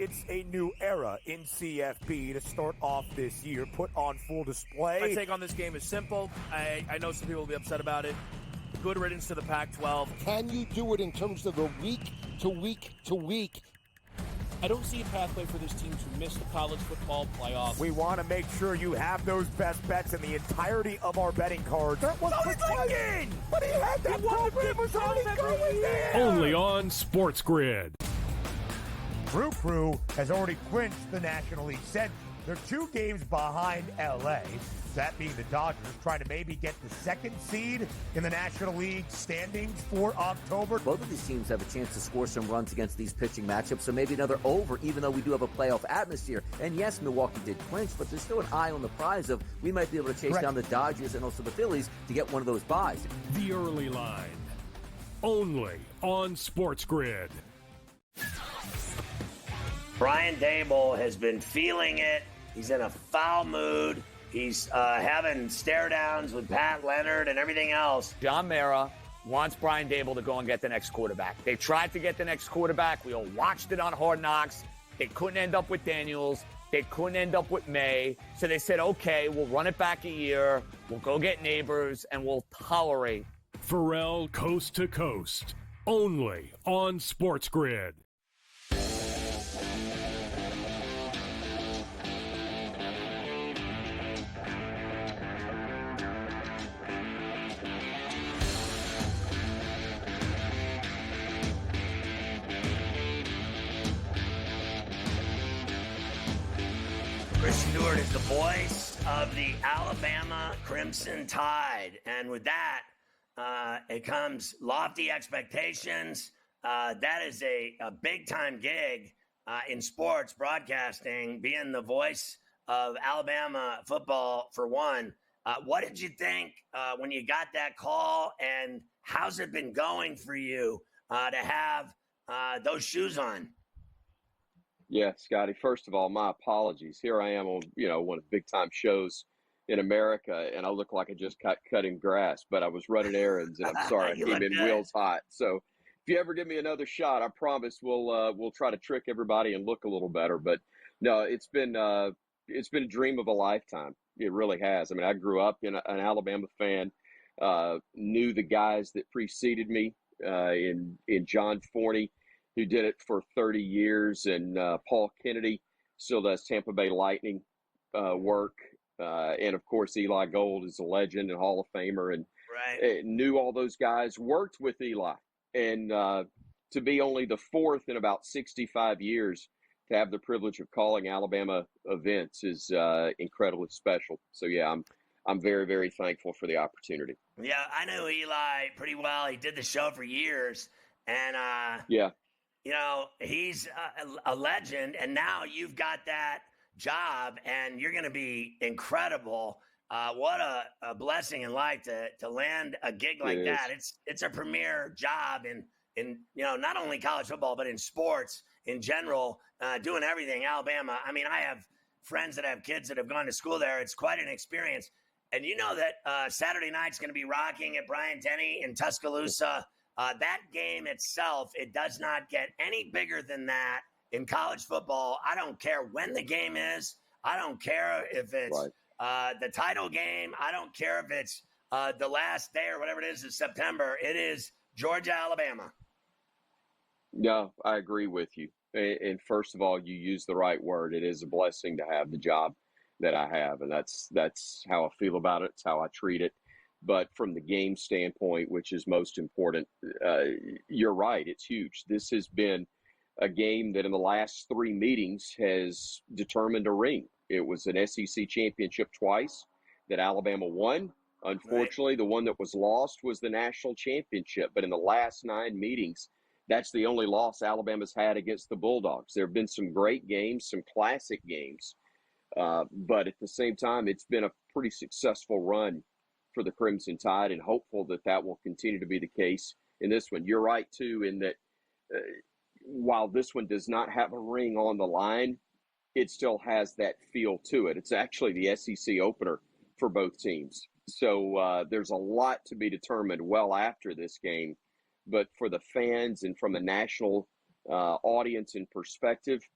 it's a new era in CFP to start off this year, put on full display. My take on this game is simple. I know some people will be upset about it. Good riddance to the Pac-12. Can you do it in terms of the week to week to week? I don't see a pathway for this team to miss the college football playoff. We want to make sure you have those best bets in the entirety of our betting cards. That was thinking! But he had that program was already going there! Only on SportsGrid. Brew Crew has already clinched the National League Central. They're 2 games behind LA. That being the Dodgers, trying to maybe get the 2nd seed in the National League standings for October. Both of these teams have a chance to score some runs against these pitching matchups, so maybe another over, even though we do have a playoff atmosphere. And yes, Milwaukee did clinch, but there's still an eye on the prize of we might be able to chase down the Dodgers and also the Phillies to get one of those buys. The early line. Only on SportsGrid. Brian Dable has been feeling it. He's in a foul mood. He's having stare-downs with Pat Leonard and everything else. John Mara wants Brian Dable to go and get the next quarterback. They tried to get the next quarterback. We all watched it on Hard Knocks. They couldn't end up with Daniels. They couldn't end up with May. So they said, okay, we'll run it back a year. We'll go get Neighbors, and we'll tolerate. Ferrall Coast to Coast. Only on SportsGrid. Stewart is the voice of the Alabama Crimson Tide. And with that, it comes lofty expectations. That is a big-time gig in sports broadcasting, being the voice of Alabama football for one. What did you think when you got that call, and how's it been going for you to have those shoes on? Yeah, Scotty, first of all, my apologies. Here I am on, one of the big-time shows in America, and I look like I just cutting grass, but I was running errands, and I'm sorry, I came in wheels hot. So if you ever give me another shot, I promise we'll try to trick everybody and look a little better. But no, it's been a dream of a lifetime. It really has. I mean, I grew up an Alabama fan, knew the guys that preceded me in John Forney, who did it for 30 years, and Paul Kennedy still does Tampa Bay Lightning work. And, of course, Eli Gold is a legend and Hall of Famer, and knew all those guys, worked with Eli. And to be only the 4th in about 65 years to have the privilege of calling Alabama events is incredibly special. So, yeah, I'm very, very thankful for the opportunity. Yeah, I knew Eli pretty well. He did the show for years. And, yeah. He's a legend, and now you've got that job, and you're going to be incredible. What a blessing in life to land a gig like that. It's a premier job in not only college football, but in sports in general, doing everything. Alabama. I mean, I have friends that have kids that have gone to school there. It's quite an experience. And you know that Saturday night's going to be rocking at Bryant-Denny in Tuscaloosa. That game itself, it does not get any bigger than that in college football. I don't care when the game is. I don't care if it's the title game. I don't care if it's the last day or whatever it is in September. It is Georgia, Alabama. No, I agree with you. And first of all, you use the right word. It is a blessing to have the job that I have, and that's how I feel about it. It's how I treat it. But from the game standpoint, which is most important, you're right. It's huge. This has been a game that in the last 3 meetings has determined a ring. It was an SEC championship twice that Alabama won. Unfortunately, the one that was lost was the national championship. But in the last 9 meetings, that's the only loss Alabama's had against the Bulldogs. There have been some great games, some classic games. But at the same time, it's been a pretty successful run for the Crimson Tide, and hopeful that will continue to be the case in this one. You're right, too, in that while this one does not have a ring on the line, it still has that feel to it. It's actually the SEC opener for both teams. So there's a lot to be determined well after this game. But for the fans and from a national audience and perspective,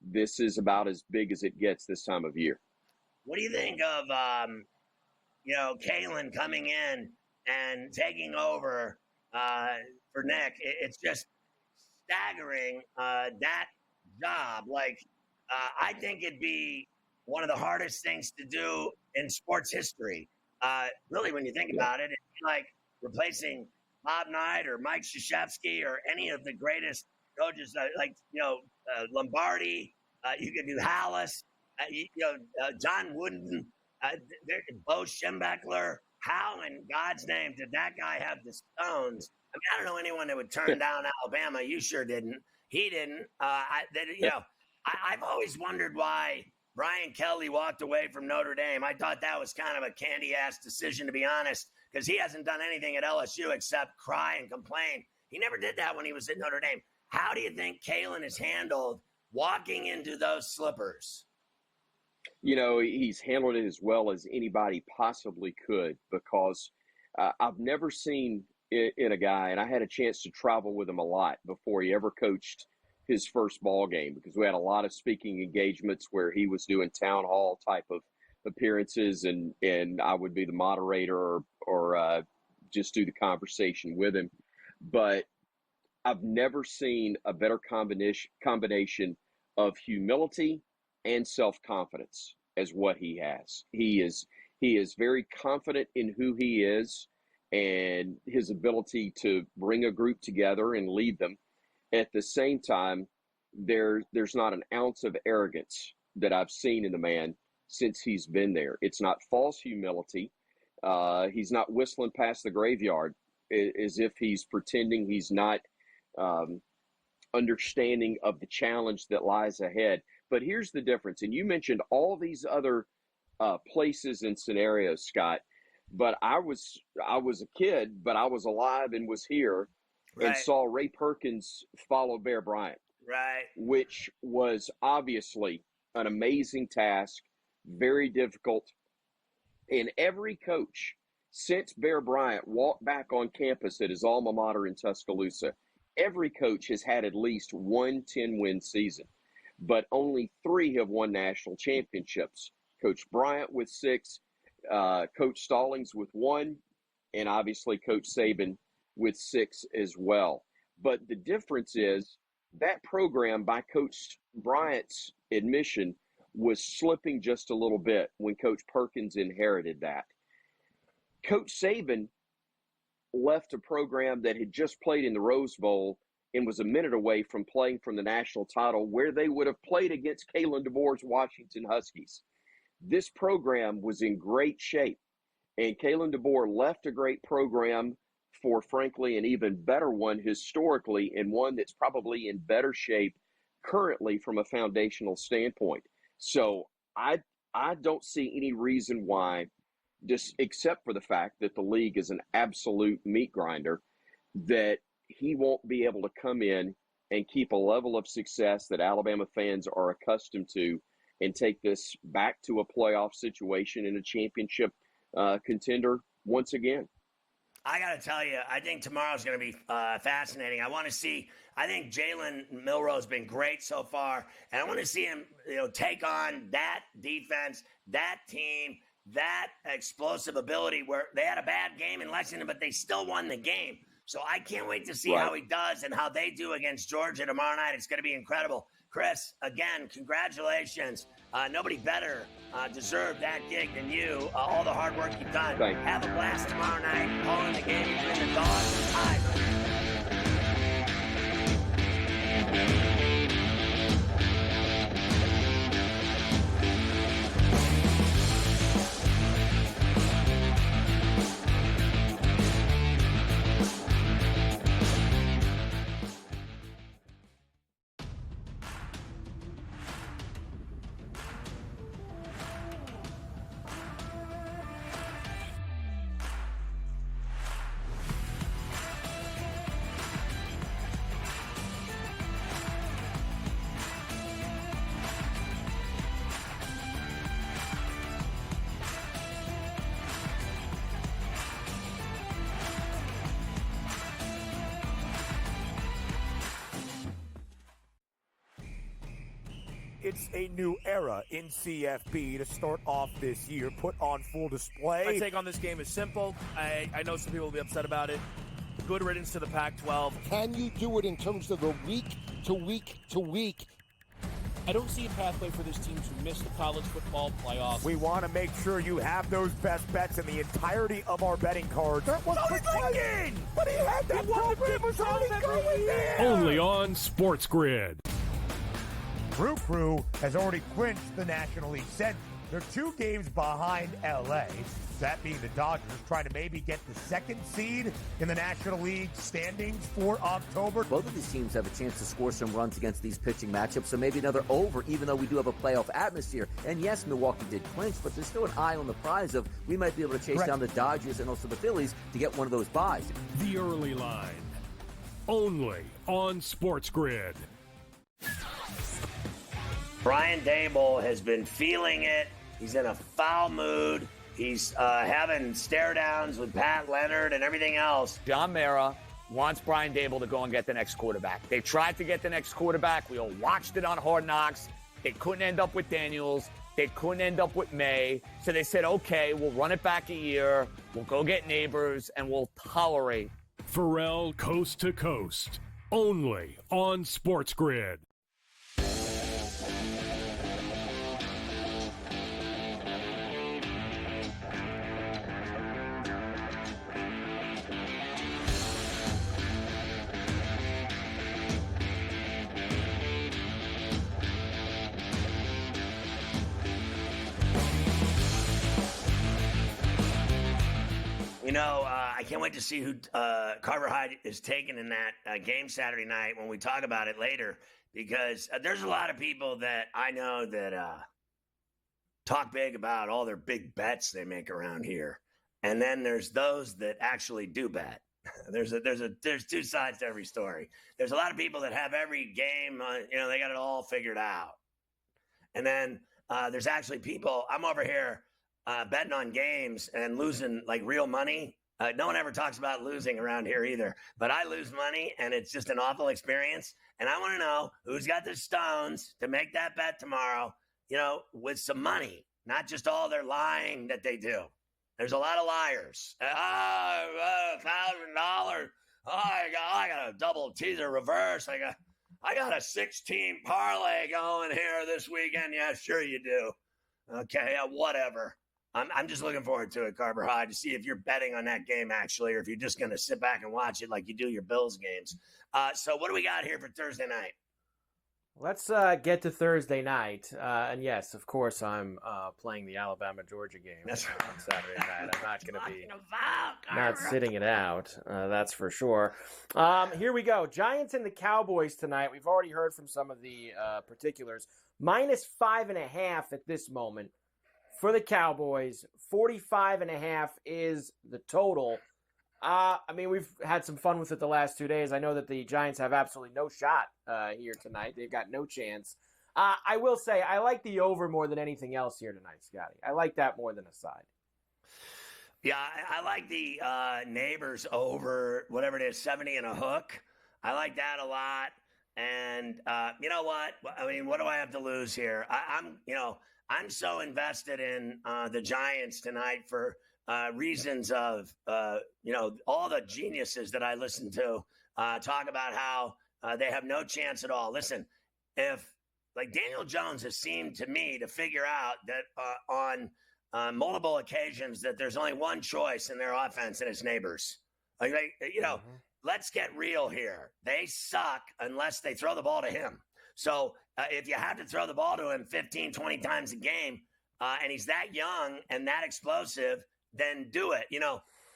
this is about as big as it gets this time of year. What do you think of, Kalen coming in and taking over for Nick? It's just staggering, that job. I think it'd be one of the hardest things to do in sports history. Really, when you think about it, it's like replacing Bob Knight or Mike Krzyzewski or any of the greatest coaches, Lombardi. You could do Hallis, John Wooden, Bo Schembechler. How in God's name did that guy have the stones? I mean, I don't know anyone that would turn down Alabama. You sure didn't. He didn't. I've always wondered why Brian Kelly walked away from Notre Dame. I thought that was kind of a candy-ass decision, to be honest, because he hasn't done anything at LSU except cry and complain. He never did that when he was at Notre Dame. How do you think Kalen has handled walking into those slippers? He's handled it as well as anybody possibly could, because I've never seen in a guy, and I had a chance to travel with him a lot before he ever coached his first ball game, because we had a lot of speaking engagements where he was doing town hall type of appearances, and I would be the moderator or just do the conversation with him. But I've never seen a better combination of humility and self-confidence as what he has. He is very confident in who he is and his ability to bring a group together and lead them. At the same time, there's not an ounce of arrogance that I've seen in the man since he's been there. It's not false humility. He's not whistling past the graveyard as if he's pretending he's not understanding of the challenge that lies ahead. But here's the difference. And you mentioned all these other places and scenarios, Scott. But I was a kid, but I was alive and was here and saw Ray Perkins follow Bear Bryant. Right. Which was obviously an amazing task, very difficult. And every coach since Bear Bryant walked back on campus at his alma mater in Tuscaloosa, every coach has had at least one 10-win season, but only 3 have won national championships. Coach Bryant with 6, Coach Stallings with 1, and obviously Coach Saban with 6 as well. But the difference is that program, by Coach Bryant's admission, was slipping just a little bit when Coach Perkins inherited that. Coach Saban left a program that had just played in the Rose Bowl and was a minute away from playing from the national title, where they would have played against Kalen DeBoer's Washington Huskies. This program was in great shape, and Kalen DeBoer left a great program for, frankly, an even better one historically, and one that's probably in better shape currently from a foundational standpoint. So I don't see any reason why, just except for the fact that the league is an absolute meat grinder, that he won't be able to come in and keep a level of success that Alabama fans are accustomed to and take this back to a playoff situation and a championship contender once again. I got to tell you, I think tomorrow's going to be fascinating. I think Jalen Milroe has been great so far, and I want to see him, take on that defense, that team, that explosive ability where they had a bad game in Lexington, but they still won the game. So I can't wait to see how he does and how they do against Georgia tomorrow night. It's going to be incredible. Chris, again, congratulations. Nobody better deserved that gig than you. All the hard work you've done. Have a blast tomorrow night. Calling the game between the Dogs and Tigers. It's a new era in CFB to start off this year, put on full display. My take on this game is simple. I know some people will be upset about it. Good riddance to the Pac-12. Can you do it in terms of the week to week to week? I don't see a pathway for this team to miss the college football playoffs. We want to make sure you have those best bets in the entirety of our betting cards. That was thinking! But he had that program was already going there! Only on SportsGrid. Brew Crew has already clinched the National League Central. They're 2 games behind LA. That being the Dodgers trying to maybe get the 2nd seed in the National League standings for October. Both of these teams have a chance to score some runs against these pitching matchups, so maybe another over, even though we do have a playoff atmosphere. And yes, Milwaukee did clinch, but there's still an eye on the prize of we might be able to chase down the Dodgers and also the Phillies to get one of those buys. The early line. Only on SportsGrid. Brian Dable has been feeling it. He's in a foul mood. He's having stare downs with Pat Leonard and everything else. John Mara wants Brian Dable to go and get the next quarterback. They tried to get the next quarterback. We all watched it on Hard Knocks. They couldn't end up with Daniels. They couldn't end up with May. So they said, okay, we'll run it back a year. We'll go get Neighbors, and we'll tolerate. Ferrall Coast to Coast. Only on SportsGrid. You know, I can't wait to see who Carver Hyde is taking in that game Saturday night when we talk about it later, because there's a lot of people that I know that talk big about all their big bets they make around here, and then there's those that actually do bet. There's 2 sides to every story. There's a lot of people that have every game, they got it all figured out, and then there's actually people. I'm over here. Betting on games and losing like real money. No one ever talks about losing around here either, but I lose money and it's just an awful experience. And I want to know who's got the stones to make that bet tomorrow, with some money, not just all their lying that they do. There's a lot of liars. $1,000. Oh, I got a double teaser reverse. I got a 6-team parlay going here this weekend. Yeah, sure you do. Okay, whatever. I'm just looking forward to it, Carver Hyde, to see if you're betting on that game, actually, or if you're just going to sit back and watch it like you do your Bills games. So what do we got here for Thursday night? Let's get to Thursday night. And yes, of course, I'm playing the Alabama-Georgia game on Saturday night. I'm not going to be not sitting it out. That's for sure. Here we go. Giants and the Cowboys tonight. We've already heard from some of the particulars. -5.5 at this moment for the Cowboys. 45.5 is the total. We've had some fun with it the last 2 days. I know that the Giants have absolutely no shot here tonight. They've got no chance. I will say I like the over more than anything else here tonight, Scotty. I like that more than a side. Yeah, I like the Neighbors over, whatever it is, 70 and a hook. I like that a lot. And you know what? What do I have to lose here? I'm so invested in the Giants tonight for reasons of, all the geniuses that I listen to talk about how they have no chance at all. Listen, if Daniel Jones has seemed to me to figure out that on multiple occasions that there's only one choice in their offense and it's Neighbors. Let's get real here. They suck unless they throw the ball to him. So if you have to throw the ball to him 15, 20 times a game, and he's that young and that explosive, then do it.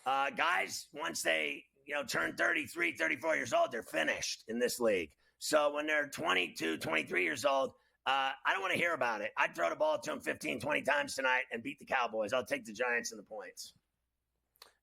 Guys, once they, turn 33, 34 years old, they're finished in this league. So when they're 22, 23 years old, I don't want to hear about it. I'd throw the ball to him 15, 20 times tonight and beat the Cowboys. I'll take the Giants and the points.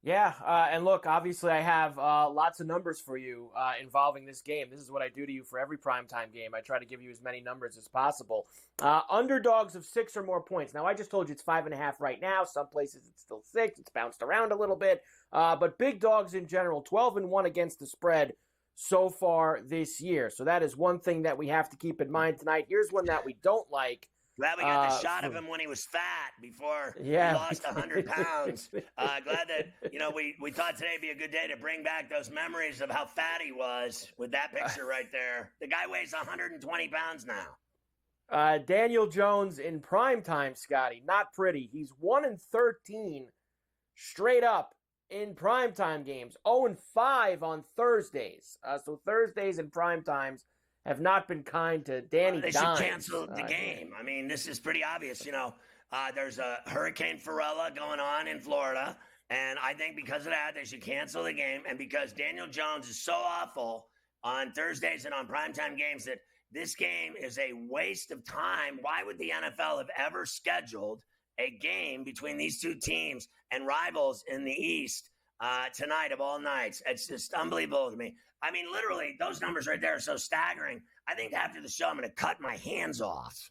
Yeah, and look, obviously I have lots of numbers for you involving this game. This is what I do to you for every primetime game. I try to give you as many numbers as possible. Underdogs of 6 or more points. Now, I just told you it's 5.5 right now. Some places it's still 6. It's bounced around a little bit. But big dogs in general, 12-1 against the spread. so far this year. So that is one thing that we have to keep in mind tonight. Here's one that we don't like. Glad we got the shot of him when he was fat before he lost 100 pounds. Glad that, we thought today would be a good day to bring back those memories of how fat he was with that picture right there. The guy weighs 120 pounds now. Daniel Jones in prime time, Scotty. Not pretty. He's 1-13 straight up in primetime games. 0-5 on Thursdays. So Thursdays and primetimes have not been kind to Danny They Dimes. should cancel the game. I mean, this is pretty obvious. There's a Hurricane Ferrall going on in Florida, and I think because of that, they should cancel the game. And because Daniel Jones is so awful on Thursdays and on primetime games that this game is a waste of time. Why would the NFL have ever scheduled a game between these two teams and rivals in the East tonight of all nights? It's just unbelievable to me. I mean, literally, those numbers right there are so staggering. I think after the show, I'm going to cut my hands off.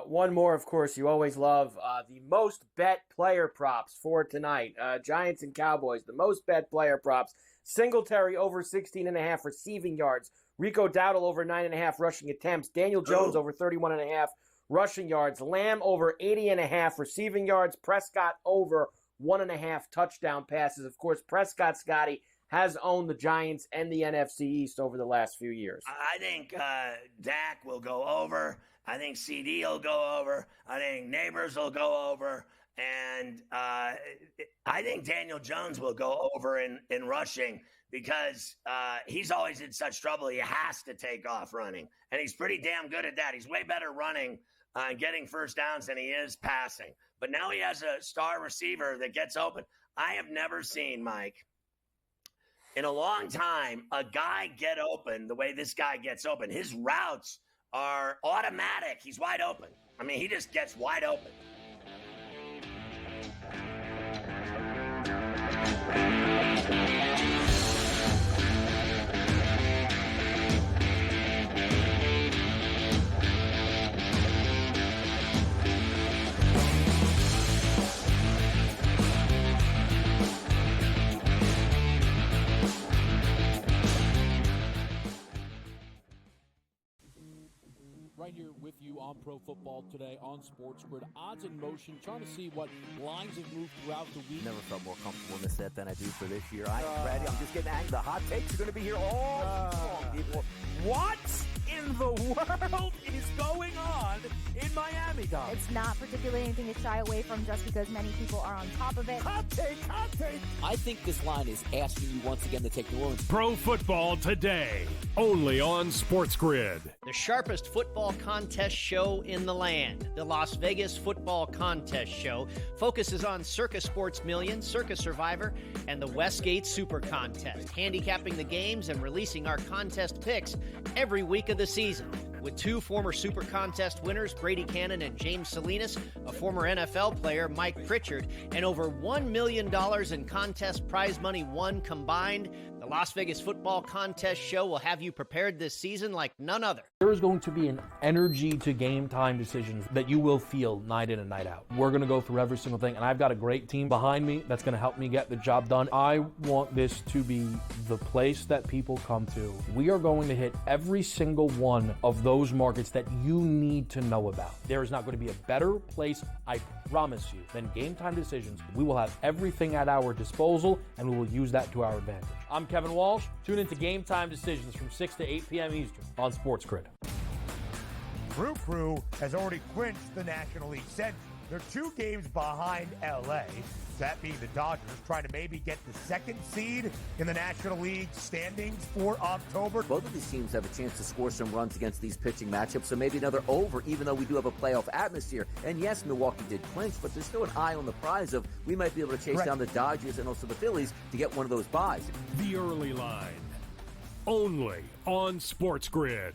One more, of course, you always love the most bet player props for tonight. Giants and Cowboys, the most bet player props. Singletary over 16.5 receiving yards. Rico Dowdle over 9.5 rushing attempts. Daniel Jones over 31.5 rushing yards. Lamb over 80.5 receiving yards. Prescott over 1.5 touchdown passes. Of course, Prescott, Scotty, has owned the Giants and the NFC East over the last few years. I think Dak will go over. I think CD will go over. I think Neighbors will go over. And I think Daniel Jones will go over in rushing because he's always in such trouble. He has to take off running. And he's pretty damn good at that. He's way better running and getting first downs than he is passing. But now he has a star receiver that gets open. I have never seen, Mike, in a long time, a guy get open the way this guy gets open. His routes are automatic. He's wide open. I mean, he just gets wide open. Right here with you on Pro Football Today on SportsGrid. Odds in motion, trying to see what lines have moved throughout the week. Never felt more comfortable in this set than I do for this year. I am ready. I'm just getting angry. The hot takes are going to be here all long, people. What in the world is going on in Miami, Dom? It's not particularly anything to shy away from just because many people are on top of it. Hot take, hot take. I think this line is asking you once again to take New Orleans. Pro Football Today, only on SportsGrid. The sharpest football contest show in the land, the Las Vegas Football Contest Show, focuses on Circus Sports Million, Circus Survivor, and the Westgate Super Contest, handicapping the games and releasing our contest picks every week of the season. With two former Super Contest winners, Brady Cannon and James Salinas, a former NFL player, Mike Pritchard, and over $1 million in contest prize money won combined, the Las Vegas Football Contest Show will have you prepared this season like none other. There is going to be an energy to game time decisions that you will feel night in and night out. We're going to go through every single thing, and I've got a great team behind me that's going to help me get the job done. I want this to be the place that people come to. We are going to hit every single one of those markets that you need to know about. There is not going to be a better place, I promise you, than Game Time Decisions. We will have everything at our disposal, and we will use that to our advantage. I'm Kevin Walsh. Tune into Game Time Decisions from 6 to 8 p.m. Eastern on SportsGrid. Brew Crew has already clinched the National League Central. They're 2 games behind LA, that being the Dodgers, trying to maybe get the 2nd seed in the National League standings for October. Both of these teams have a chance to score some runs against these pitching matchups, so maybe another over, even though we do have a playoff atmosphere. And yes, Milwaukee did clinch, but there's still an eye on the prize of we might be able to chase down the Dodgers and also the Phillies to get one of those buys. The Early Line, only on SportsGrid.